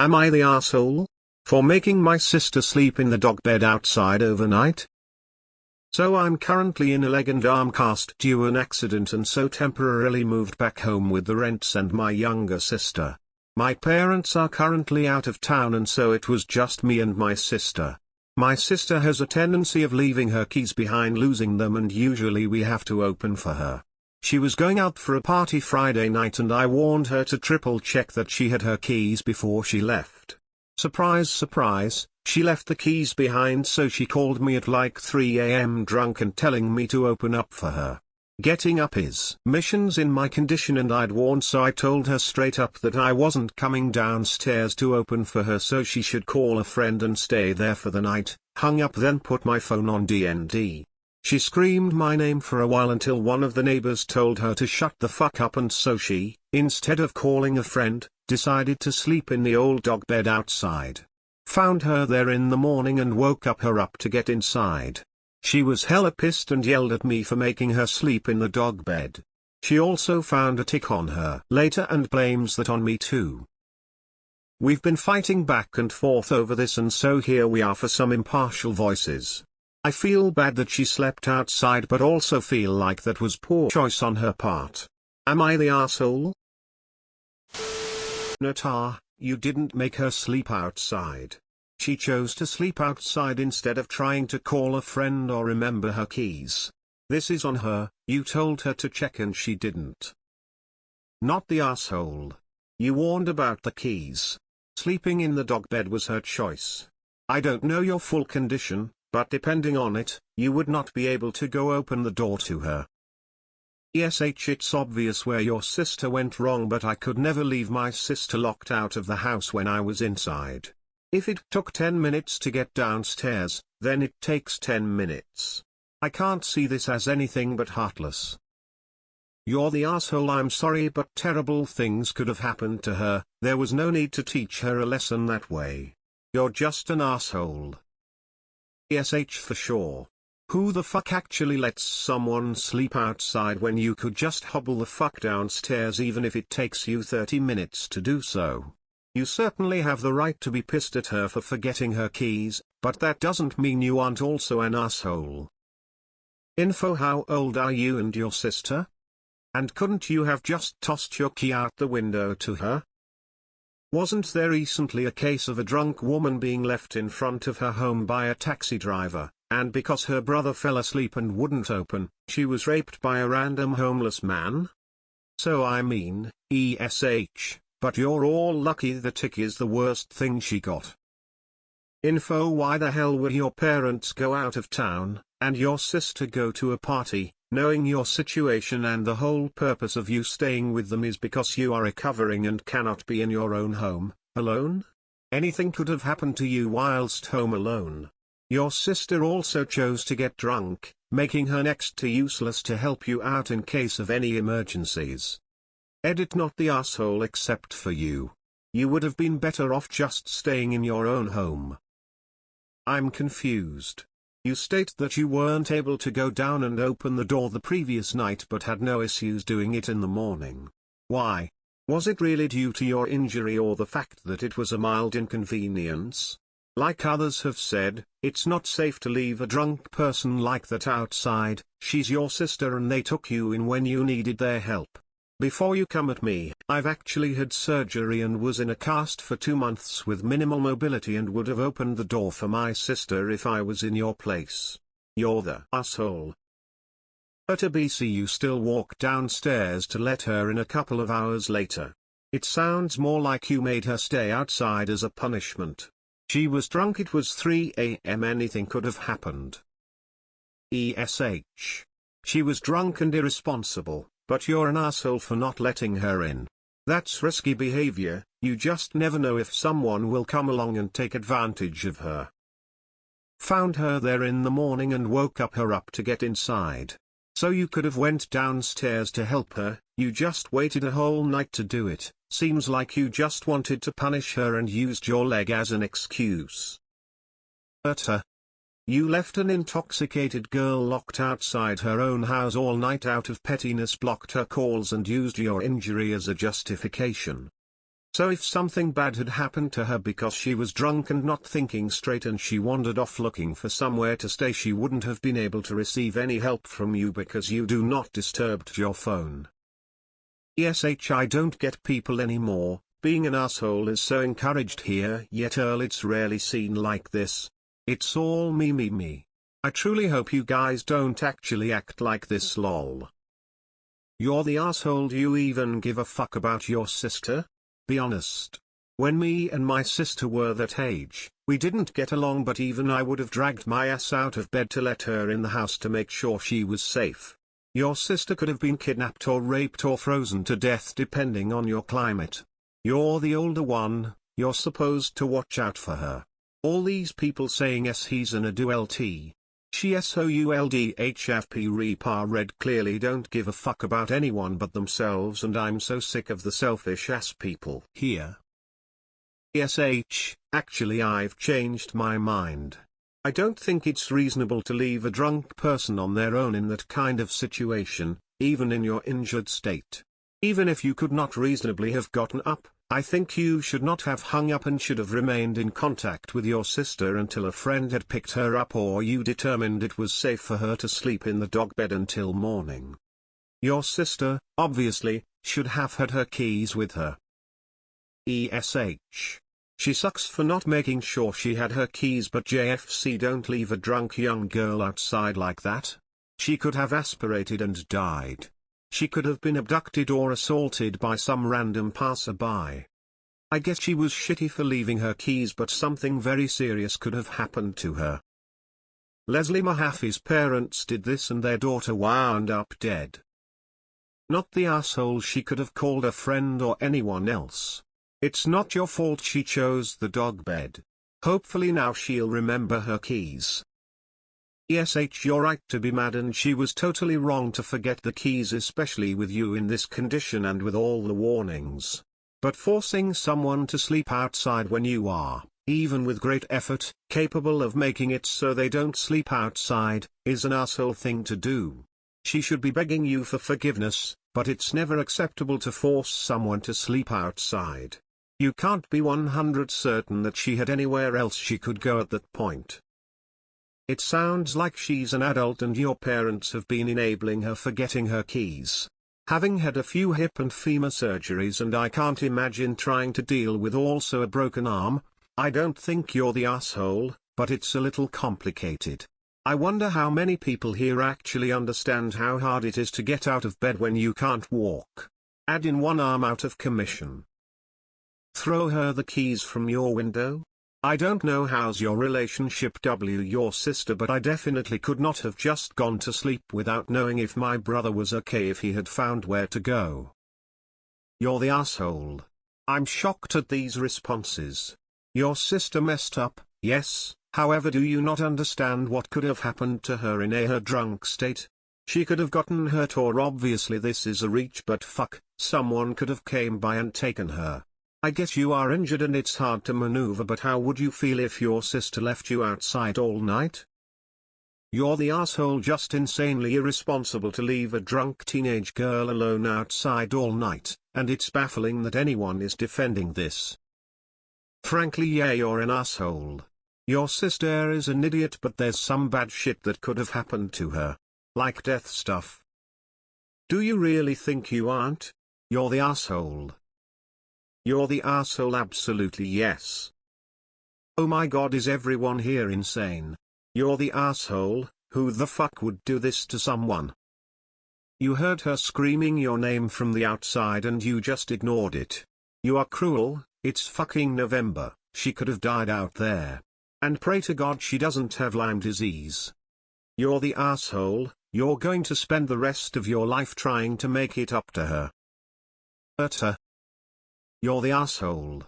Am I the asshole? For making my sister sleep in the dog bed outside overnight? So I'm currently in a leg and arm cast due to an accident and so temporarily moved back home with the rents and my younger sister. My parents are currently out of town and so it was just me and my sister. My sister has a tendency of leaving her keys behind, losing them, and usually we have to open for her. She was going out for a party Friday night and I warned her to triple check that she had her keys before she left. Surprise surprise, she left the keys behind, so she called me at like 3 a.m. drunk and telling me to open up for her. Getting up is missions in my condition and I'd warned, so I told her straight up that I wasn't coming downstairs to open for her, so she should call a friend and stay there for the night, hung up, then put my phone on DND. She screamed my name for a while until one of the neighbors told her to shut the fuck up, and so she, instead of calling a friend, decided to sleep in the old dog bed outside. Found her there in the morning and woke her up to get inside. She was hella pissed and yelled at me for making her sleep in the dog bed. She also found a tick on her later and blames that on me too. We've been fighting back and forth over this, and so here we are for some impartial voices. I feel bad that she slept outside, but also feel like that was poor choice on her part. Am I the asshole? Nata, you didn't make her sleep outside. She chose to sleep outside instead of trying to call a friend or remember her keys. This is on her. You told her to check and she didn't. Not the asshole. You warned about the keys. Sleeping in the dog bed was her choice. I don't know your full condition, but depending on it, you would not be able to go open the door to her. It's obvious where your sister went wrong, but I could never leave my sister locked out of the house when I was inside. If it took 10 minutes to get downstairs, then it takes 10 minutes. I can't see this as anything but heartless. You're the asshole. I'm sorry, but terrible things could have happened to her. There was no need to teach her a lesson that way. You're just an asshole. For sure. Who the fuck actually lets someone sleep outside when you could just hobble the fuck downstairs, even if it takes you 30 minutes to do so? You certainly have the right to be pissed at her for forgetting her keys, but that doesn't mean you aren't also an asshole. How old are you and your sister? And couldn't you have just tossed your key out the window to her? Wasn't there recently a case of a drunk woman being left in front of her home by a taxi driver, and because her brother fell asleep and wouldn't open, she was raped by a random homeless man? So I mean, but you're all lucky the tick is the worst thing she got. Why the hell would your parents go out of town, and your sister go to a party, knowing your situation and the whole purpose of you staying with them is because you are recovering and cannot be in your own home, alone? Anything could have happened to you whilst home alone. Your sister also chose to get drunk, making her next to useless to help you out in case of any emergencies. Not the asshole except for you. You would have been better off just staying in your own home. I'm confused. You state that you weren't able to go down and open the door the previous night but had no issues doing it in the morning. Why? Was it really due to your injury or the fact that it was a mild inconvenience? Like others have said, it's not safe to leave a drunk person like that outside. She's your sister and they took you in when you needed their help. Before you come at me, I've actually had surgery and was in a cast for 2 months with minimal mobility and would have opened the door for my sister if I was in your place. You're the asshole. At a BC you still walk downstairs to let her in a couple of hours later. It sounds more like you made her stay outside as a punishment. She was drunk, it was 3 a.m. anything could have happened. She was drunk and irresponsible. But you're an asshole for not letting her in. That's risky behavior. You just never know if someone will come along and take advantage of her. Found her there in the morning and woke her up to get inside. So you could have went downstairs to help her. You just waited a whole night to do it. Seems like you just wanted to punish her and used your leg as an excuse. You left an intoxicated girl locked outside her own house all night out of pettiness, blocked her calls and used your injury as a justification. So if something bad had happened to her because she was drunk and not thinking straight and she wandered off looking for somewhere to stay, she wouldn't have been able to receive any help from you because you do not disturbed your phone. ESH, I don't get people anymore. Being an asshole is so encouraged here, yet it's rarely seen like this. It's all me. I truly hope you guys don't actually act like this, lol. You're the asshole. Do you even give a fuck about your sister? Be honest. When me and my sister were that age, we didn't get along, but even I would have dragged my ass out of bed to let her in the house to make sure she was safe. Your sister could have been kidnapped or raped or frozen to death depending on your climate. You're the older one, you're supposed to watch out for her. All these people saying yes he's an adult. She SOULDHFP repar red clearly don't give a fuck about anyone but themselves, and I'm so sick of the selfish ass people here. ESH, actually I've changed my mind. I don't think it's reasonable to leave a drunk person on their own in that kind of situation, even in your injured state. Even if you could not reasonably have gotten up, I think you should not have hung up and should have remained in contact with your sister until a friend had picked her up or you determined it was safe for her to sleep in the dog bed until morning. Your sister, obviously, should have had her keys with her. ESH. She sucks for not making sure she had her keys, but JFC, don't leave a drunk young girl outside like that. She could have aspirated and died. She could have been abducted or assaulted by some random passerby. I guess she was shitty for leaving her keys, but something very serious could have happened to her. Leslie Mahaffey's parents did this and their daughter wound up dead. Not the asshole. She could have called a friend or anyone else. It's not your fault she chose the dog bed. Hopefully now she'll remember her keys. ESH, you're right to be mad, and she was totally wrong to forget the keys, especially with you in this condition and with all the warnings. But forcing someone to sleep outside when you are, even with great effort, capable of making it so they don't sleep outside, is an asshole thing to do. She should be begging you for forgiveness, but it's never acceptable to force someone to sleep outside. You can't be 100% certain that she had anywhere else she could go at that point. It sounds like she's an adult and your parents have been enabling her forgetting her keys. Having had a few hip and femur surgeries, and I can't imagine trying to deal with also a broken arm, I don't think you're the asshole, but it's a little complicated. I wonder how many people here actually understand how hard it is to get out of bed when you can't walk. Add in one arm out of commission. Throw her the keys from your window? I don't know how's your relationship your sister, but I definitely could not have just gone to sleep without knowing if my brother was okay if he had found where to go. You're the asshole. I'm shocked at these responses. Your sister messed up, yes, however, do you not understand what could have happened to her in her drunk state? She could have gotten hurt, or obviously this is a reach, but fuck, someone could have came by and taken her. I guess you are injured and it's hard to maneuver, but how would you feel if your sister left you outside all night? You're the asshole, just insanely irresponsible to leave a drunk teenage girl alone outside all night, and it's baffling that anyone is defending this. Frankly, yeah, you're an asshole. Your sister is an idiot, but there's some bad shit that could have happened to her. Like death stuff. Do you really think you aren't? You're the asshole. You're the asshole, absolutely yes. Oh my god, is everyone here insane? You're the asshole. Who the fuck would do this to someone? You heard her screaming your name from the outside and you just ignored it. You are cruel. It's fucking November, she could have died out there. And pray to God she doesn't have Lyme disease. You're the asshole. You're going to spend the rest of your life trying to make it up to her. Hurt her. You're the asshole.